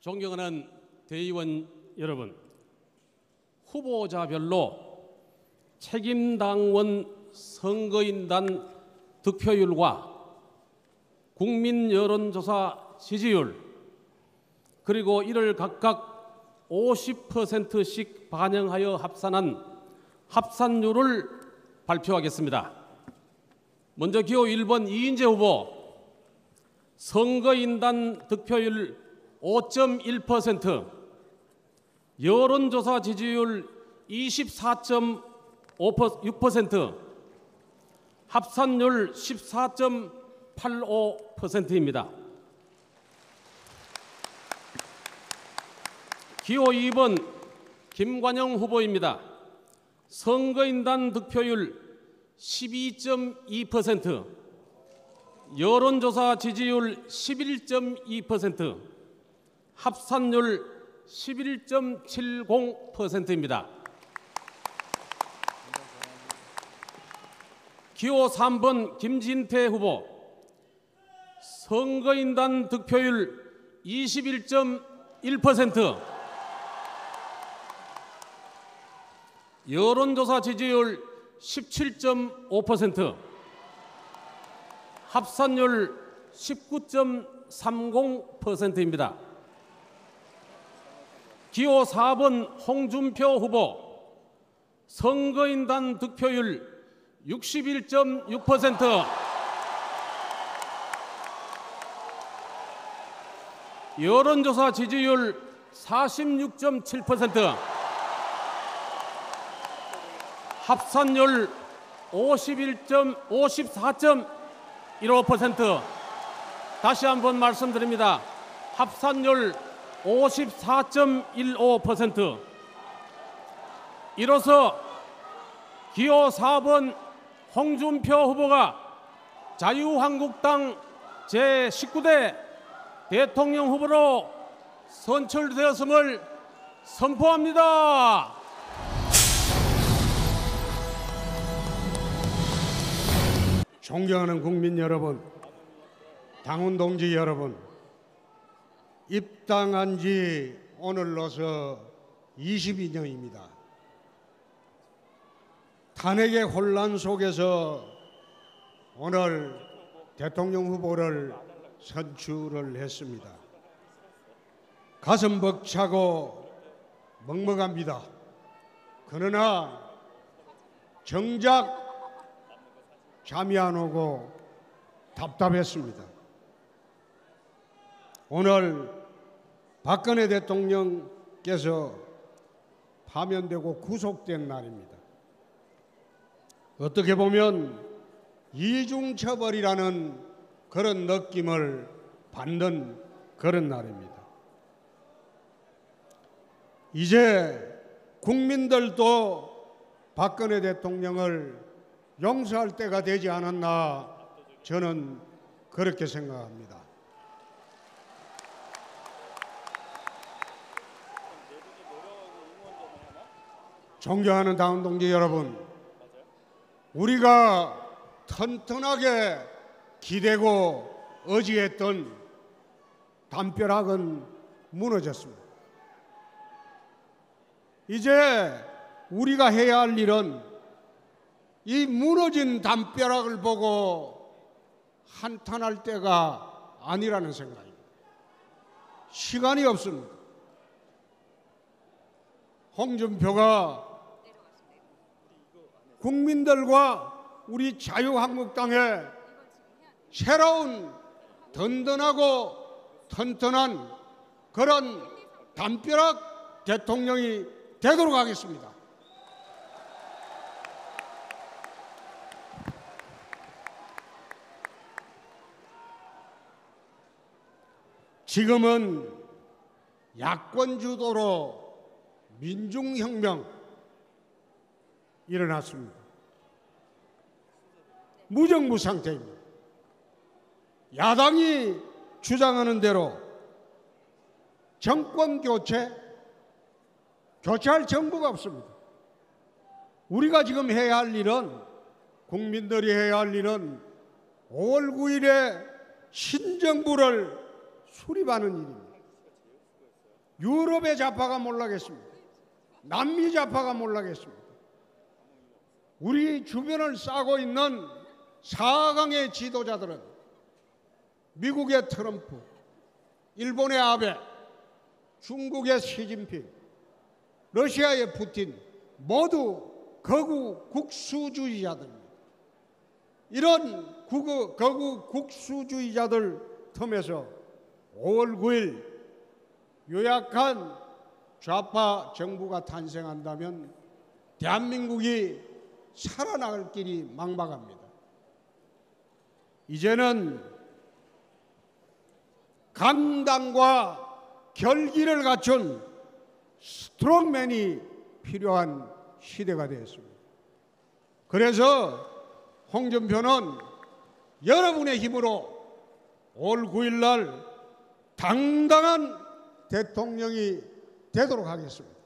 존경하는 대의원 여러분, 후보자별로 책임당원 선거인단 득표율과 국민 여론조사 지지율, 그리고 이를 각각 50%씩 반영하여 합산한 합산율을 발표하겠습니다. 먼저 기호 1번 이인재 후보, 선거인단 득표율 5.1%, 여론조사 지지율 24.6%, 합산율 14.85%입니다. 기호 2번 김관영 후보입니다. 선거인단 득표율 12.2%, 여론조사 지지율 11.2%, 합산율 11.70%입니다. 기호 3번 김진태 후보, 선거인단 득표율 21.1%, 여론조사 지지율 17.5%, 합산율 19.30%입니다. 기호 4번 홍준표 후보, 선거인단 득표율 61.6%, 여론조사 지지율 46.7%, 합산율 54.15%, 다시 한번 말씀드립니다. 합산율 54.15%. 이로써 기호 4번 홍준표 후보가 자유한국당 제19대 대통령 후보로 선출되었음을 선포합니다. 존경하는 국민 여러분, 당원 동지 여러분, 입당한 지 오늘로서 22년입니다. 탄핵의 혼란 속에서 오늘 대통령 후보를 선출을 했습니다. 가슴 벅차고 먹먹합니다. 그러나 정작 잠이 안 오고 답답했습니다. 오늘 박근혜 대통령께서 파면되고 구속된 날입니다. 어떻게 보면 이중처벌이라는 그런 느낌을 받는 그런 날입니다. 이제 국민들도 박근혜 대통령을 용서할 때가 되지 않았나, 저는 그렇게 생각합니다. 존경하는 당원 동지 여러분, 우리가 튼튼하게 기대고 의지했던 담벼락은 무너졌습니다. 이제 우리가 해야 할 일은 이 무너진 담벼락을 보고 한탄할 때가 아니라는 생각입니다. 시간이 없습니다. 홍준표가 국민들과 우리 자유한국당의 새로운 든든하고 튼튼한 그런 담벼락 대통령이 되도록 하겠습니다. 지금은 야권 주도로 민중혁명 일어났습니다. 무정부 상태입니다. 야당이 주장하는 대로 정권 교체할 정부가 없습니다. 우리가 지금 해야 할 일은, 국민들이 해야 할 일은 5월 9일에 신정부를 수립하는 일입니다. 유럽의 좌파가 몰라겠습니다. 남미 좌파가 몰라겠습니다. 우리 주변을 싸고 있는 4강의 지도자들은 미국의 트럼프, 일본의 아베, 중국의 시진핑, 러시아의 푸틴 모두 거구 국수주의자들입니다. 이런 거구 국수주의자들 틈에서 5월 9일 요약한 좌파 정부가 탄생한다면 대한민국이 살아나갈 길이 막막합니다. 이제는 강단과 결기를 갖춘 스트롱맨이 필요한 시대가 되었습니다. 그래서 홍준표는 여러분의 힘으로 5월 9일 날 당당한 대통령이 되도록 하겠습니다.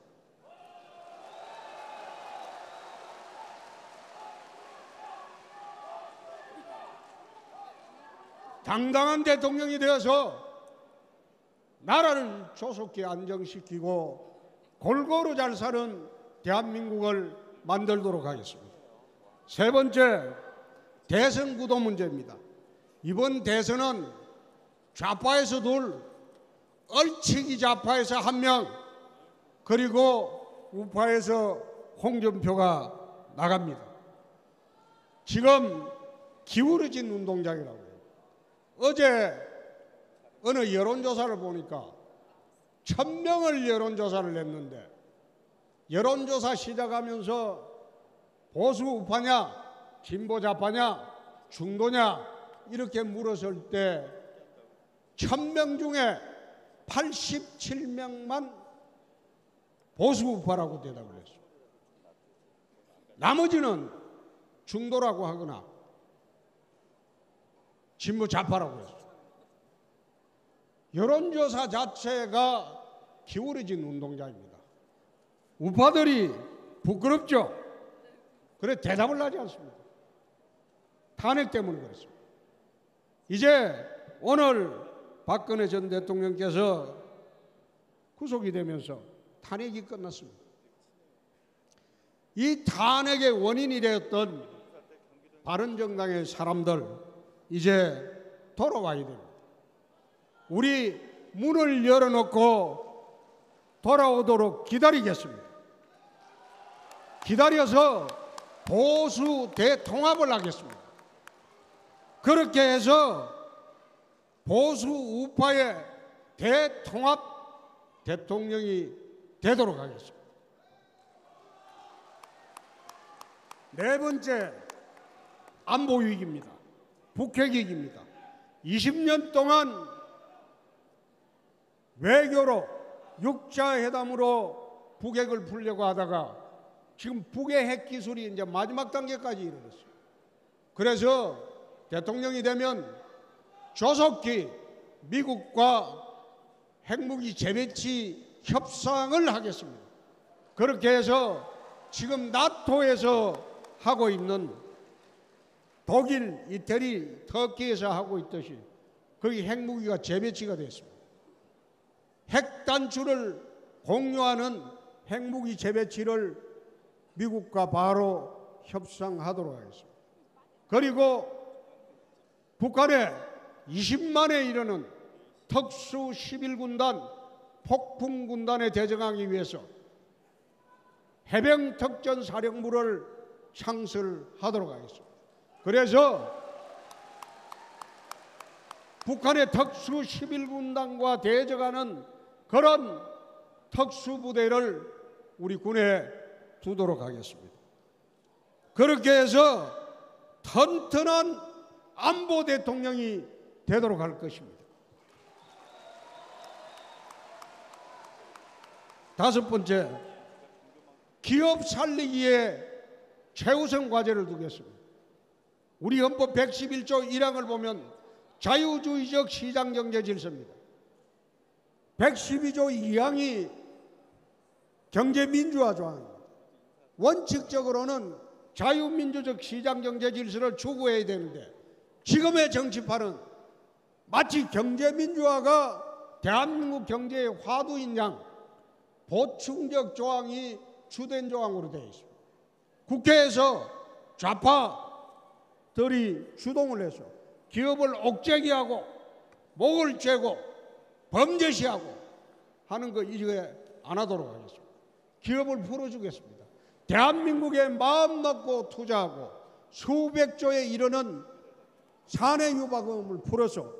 당당한 대통령이 되어서 나라를 조속히 안정시키고 골고루 잘 사는 대한민국을 만들도록 하겠습니다. 세 번째, 대선 구도 문제입니다. 이번 대선은 좌파에서 둘, 얼치기 좌파에서 한 명, 그리고 우파에서 홍준표가 나갑니다. 지금 기울어진 운동장이라고요. 어제 어느 여론조사를 보니까 1000명을 여론조사를 했는데 여론조사 시작하면서 보수 우파냐, 진보 좌파냐, 중도냐 이렇게 물었을 때 1000명 중에 87명만 보수 우파라고 대답을 했어요. 나머지는 중도라고 하거나 진보 좌파라고 했어요. 여론조사 자체가 기울어진 운동장입니다. 우파들이 부끄럽죠. 그래 대답을 하지 않습니다. 탄핵 때문에 그렇습니다. 이제 오늘 박근혜 전 대통령께서 구속이 되면서 탄핵이 끝났습니다. 이 탄핵의 원인이 되었던 바른정당의 사람들 이제 돌아와야 됩니다. 우리 문을 열어놓고 돌아오도록 기다리겠습니다. 기다려서 보수 대통합을 하겠습니다. 그렇게 해서 보수 우파의 대통합 대통령이 되도록 하겠습니다. 네 번째, 안보 위기입니다. 북핵 위기입니다. 20년 동안 외교로 육자회담으로 북핵을 풀려고 하다가 지금 북의 핵 기술이 이제 마지막 단계까지 이르렀어요. 그래서 대통령이 되면 조속히 미국과 핵무기 재배치 협상을 하겠습니다. 그렇게 해서 지금 나토에서 하고 있는 독일, 이태리, 터키에서 하고 있듯이 거기 핵무기가 재배치가 됐습니다. 핵 단추를 공유하는 핵무기 재배치를 미국과 바로 협상하도록 하겠습니다. 그리고 북한의 20만에 이르는 특수 11군단 폭풍군단에 대적하기 위해서 해병특전사령부를 창설하도록 하겠습니다. 그래서 북한의 특수 11군단과 대적하는 그런 특수부대를 우리 군에 두도록 하겠습니다. 그렇게 해서 튼튼한 안보 대통령이 되도록 할 것입니다. 다섯 번째, 기업 살리기에 최우선 과제를 두겠습니다. 우리 헌법 111조 1항을 보면 자유주의적 시장경제 질서입니다. 112조 2항이 경제민주화 조항입니다. 원칙적으로는 자유민주적 시장경제 질서를 추구해야 되는데 지금의 정치판은 마치 경제민주화가 대한민국 경제의 화두인 양 보충적 조항이 주된 조항으로 되어 있습니다. 국회에서 좌파들이 주동을 해서 기업을 옥죄기하고 목을 죄고 범죄시하고 하는 거 이제 안 하도록 하겠습니다. 기업을 풀어주겠습니다. 대한민국에 마음 먹고 투자하고 수백조에 이르는 사내유박금을 풀어서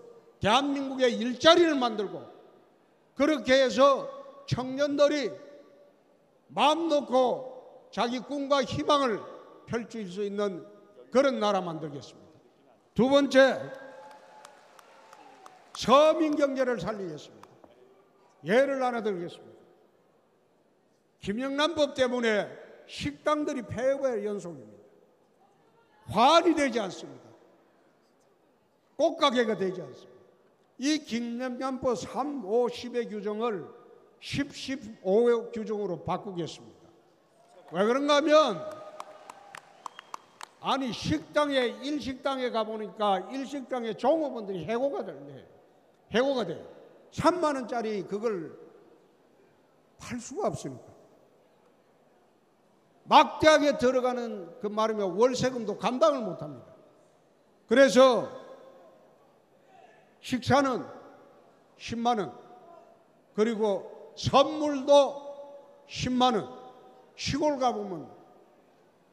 대한민국에 일자리를 만들고 그렇게 해서 청년들이 마음 놓고 자기 꿈과 희망을 펼칠 수 있는 그런 나라 만들겠습니다. 두 번째, 서민 경제를 살리겠습니다. 예를 하나 들겠습니다. 김영란법 때문에 식당들이 폐업의 연속입니다. 화환이 되지 않습니다. 꽃가게가 되지 않습니다. 이 김영란법 3, 5, 10의 규정을 10, 15의 규정으로 바꾸겠습니다. 왜 그런가 하면 아니 식당에 일식당에 가보니까 일식당에 종업원들이 해고가 돼요. 해고가 돼요. 3만 원짜리 그걸 팔 수가 없으니까. 막대하게 들어가는 그 말이면 월세금도 감당을 못합니다. 그래서 식사는 10만 원, 그리고 선물도 10만 원. 시골 가보면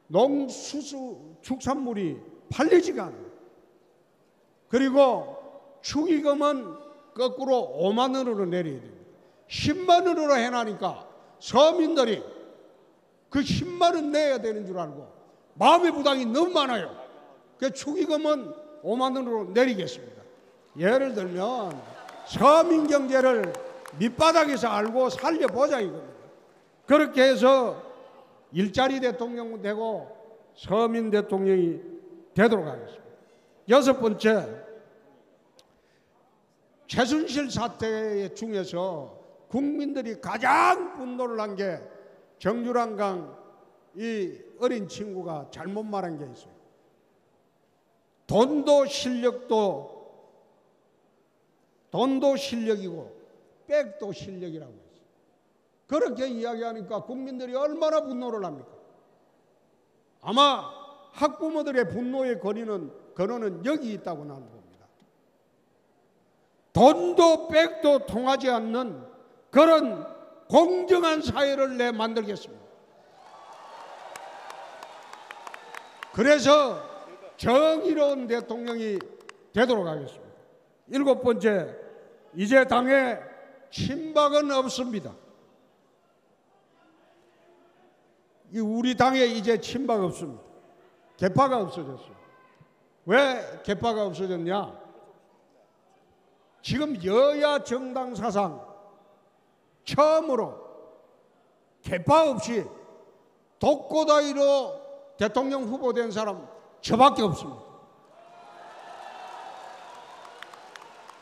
농수수 축산물이 팔리지가 않아요. 그리고 축의금은 거꾸로 5만 원으로 내려야 됩니다. 10만 원으로 해놔니까 서민들이 그 10만 원 내야 되는 줄 알고 마음의 부담이 너무 많아요. 그 축의금은 5만 원으로 내리겠습니다. 예를 들면 서민 경제를 밑바닥에서 알고 살려보자 이겁니다. 그렇게 해서 일자리 대통령 되고 서민 대통령이 되도록 하겠습니다. 여섯 번째, 최순실 사태 중에서 국민들이 가장 분노를 한 게 정유랑강 이 어린 친구가 잘못 말한 게 있어요. 돈도 실력이고 백도 실력이라고 했어요. 그렇게 이야기하니까 국민들이 얼마나 분노를 합니까? 아마 학부모들의 분노의 근원은 여기 있다고 나는 봅니다. 돈도 백도 통하지 않는 그런 공정한 사회를 내 만들겠습니다. 그래서 정의로운 대통령이 되도록 하겠습니다. 일곱 번째, 이제 당에 친박은 없습니다. 우리 당에 이제 친박 없습니다. 개파가 없어졌어요. 왜 개파가 없어졌냐? 지금 여야 정당 사상 처음으로 개파 없이 독고다이로 대통령 후보 된 사람 저밖에 없습니다.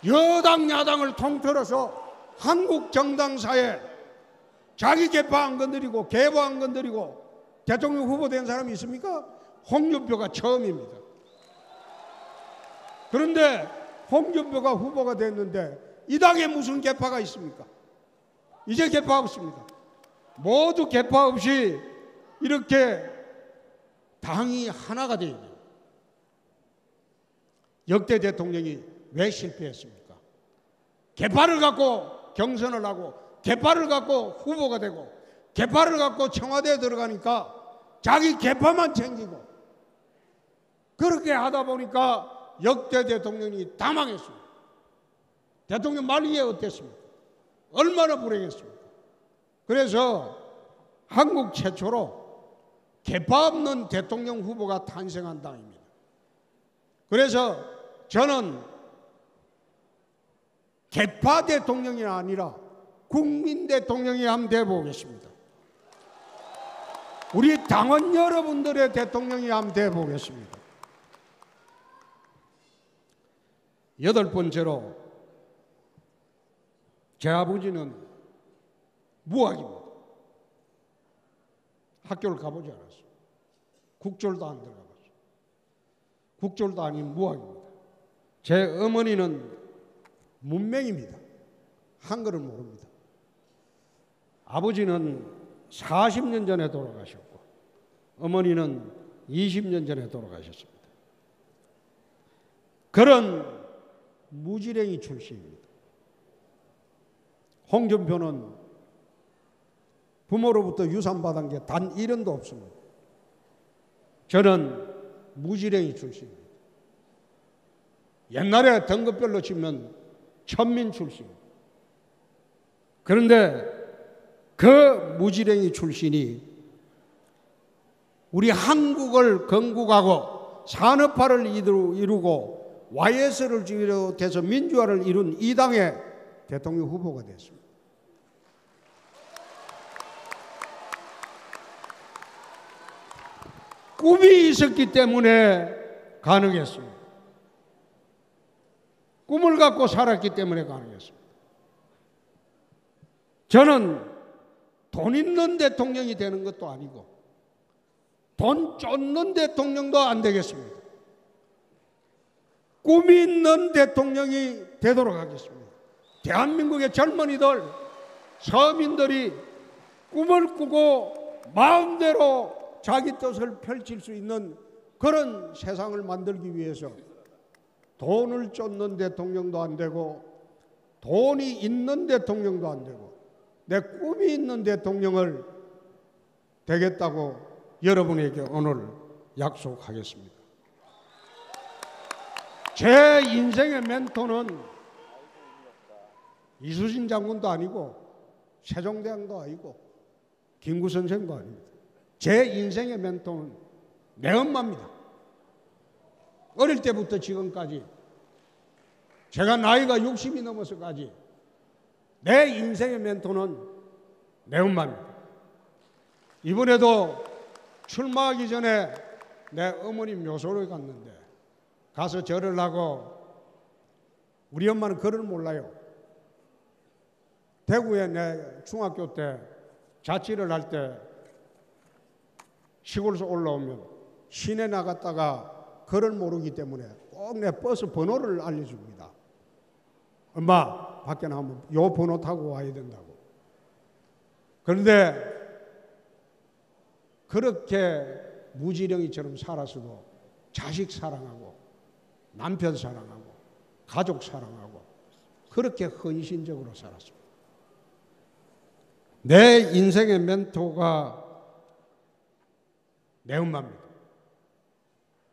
여당 야당을 통틀어서 한국 정당사에 자기 개파 안 건드리고 개파 안 건드리고 대통령 후보 된 사람이 있습니까? 홍준표가 처음입니다. 그런데 홍준표가 후보가 됐는데 이 당에 무슨 개파가 있습니까? 이제 개파 없습니다. 모두 개파 없이 이렇게 당이 하나가 되어야 돼요. 역대 대통령이 왜 실패했습니까? 개파를 갖고 경선을 하고 개파를 갖고 후보가 되고 개파를 갖고 청와대에 들어가니까 자기 개파만 챙기고 그렇게 하다 보니까 역대 대통령이 다 망했습니다. 대통령 말기에 어땠습니까? 얼마나 불행했습니까? 그래서 한국 최초로 개파 없는 대통령 후보가 탄생한 당입니다. 그래서 저는 개파 대통령이 아니라 국민 대통령이 한번 돼보겠습니다. 우리 당원 여러분들의 대통령이 한번 돼보겠습니다. 여덟 번째로 제 아버지는 무학입니다. 학교를 가보지 않았어요. 국졸도 안 들어가봤어요. 국졸도 아닌 무학입니다. 제 어머니는 문맹입니다. 한글을 모릅니다. 아버지는 40년 전에 돌아가셨고 어머니는 20년 전에 돌아가셨습니다. 그런 무지랭이 출신입니다. 홍준표는 부모로부터 유산받은 게 단 1원도 없습니다. 저는 무지랭이 출신입니다. 옛날에 등급별로 치면 천민 출신입니다. 그런데 그 무지랭이 출신이 우리 한국을 건국하고 산업화를 이루고 YS를 비롯해서 민주화를 이룬 이 당의 대통령 후보가 됐습니다. 꿈이 있었기 때문에 가능했습니다. 꿈을 갖고 살았기 때문에 가능했습니다. 저는 돈 있는 대통령이 되는 것도 아니고 돈 쫓는 대통령도 안 되겠습니다. 꿈이 있는 대통령이 되도록 하겠습니다. 대한민국의 젊은이들, 서민들이 꿈을 꾸고 마음대로 자기 뜻을 펼칠 수 있는 그런 세상을 만들기 위해서 돈을 쫓는 대통령도 안 되고 돈이 있는 대통령도 안 되고 내 꿈이 있는 대통령을 되겠다고 여러분에게 오늘 약속하겠습니다. 제 인생의 멘토는 이수신 장군도 아니고 세종대왕도 아니고 김구 선생도 아닙니다. 제 인생의 멘토는 내 엄마입니다. 어릴 때부터 지금까지 제가 나이가 60이 넘어서까지 내 인생의 멘토는 내 엄마입니다. 이번에도 출마하기 전에 내 어머니 묘소를 갔는데 가서 절을 하고 우리 엄마는 글을 몰라요. 대구에 내 중학교 때 자취를 할 때 시골에서 올라오면 시내 나갔다가 글을 모르기 때문에 꼭 내 버스 번호를 알려줍니다. 엄마 밖에 나오면 요 번호 타고 와야 된다고. 그런데 그렇게 무지렁이처럼 살았어도 자식 사랑하고 남편 사랑하고 가족 사랑하고 그렇게 헌신적으로 살았습니다. 내 인생의 멘토가 내 엄마입니다.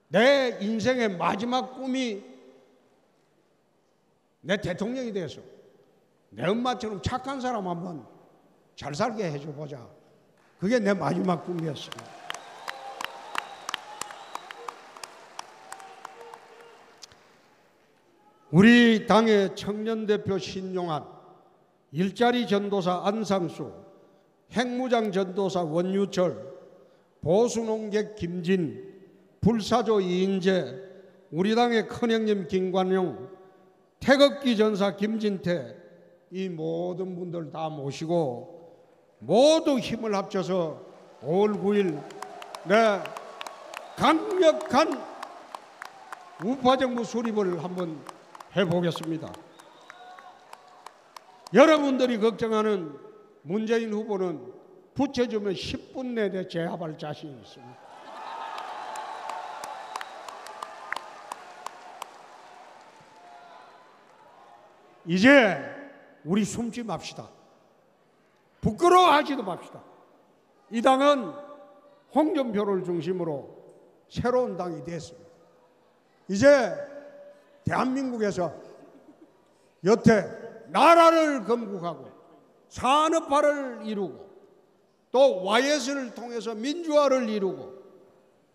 내 인생의 마지막 꿈이 내 대통령이 돼서 내 엄마처럼 착한 사람 한번 잘 살게 해줘 보자. 그게 내 마지막 꿈이었습니다. 우리 당의 청년대표 신용환, 일자리 전도사 안상수, 핵무장 전도사 원유철, 보수농객 김진, 불사조 이인재, 우리 당의 큰형님 김관용, 태극기 전사 김진태, 이 모든 분들 다 모시고 모두 힘을 합쳐서 5월 9일 내 강력한 우파정부 수립을 한번 해보겠습니다. 여러분들이 걱정하는 문재인 후보는 붙여주면 10분 내에 제압할 자신이 있습니다. 이제 우리 숨지 맙시다. 부끄러워하지도 맙시다. 이 당은 홍준표를 중심으로 새로운 당이 됐습니다. 이제 대한민국에서 여태 나라를 건국하고 산업화를 이루고 또 YS를 통해서 민주화를 이루고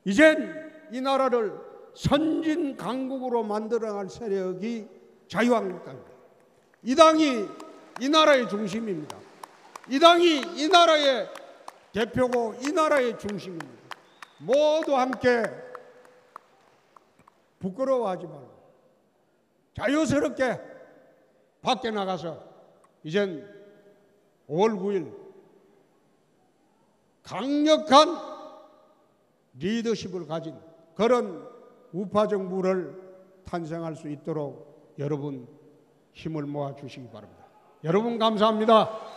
이젠 이 나라를 선진 강국으로 만들어갈 세력이 자유한국당입니다. 이 당이 이 나라의 중심입니다. 이 당이 이 나라의 대표고 이 나라의 중심입니다. 모두 함께 부끄러워하지 말고 자유스럽게 밖에 나가서 이젠 5월 9일 강력한 리더십을 가진 그런 우파 정부를 탄생할 수 있도록 여러분 힘을 모아 주시기 바랍니다. 여러분 감사합니다.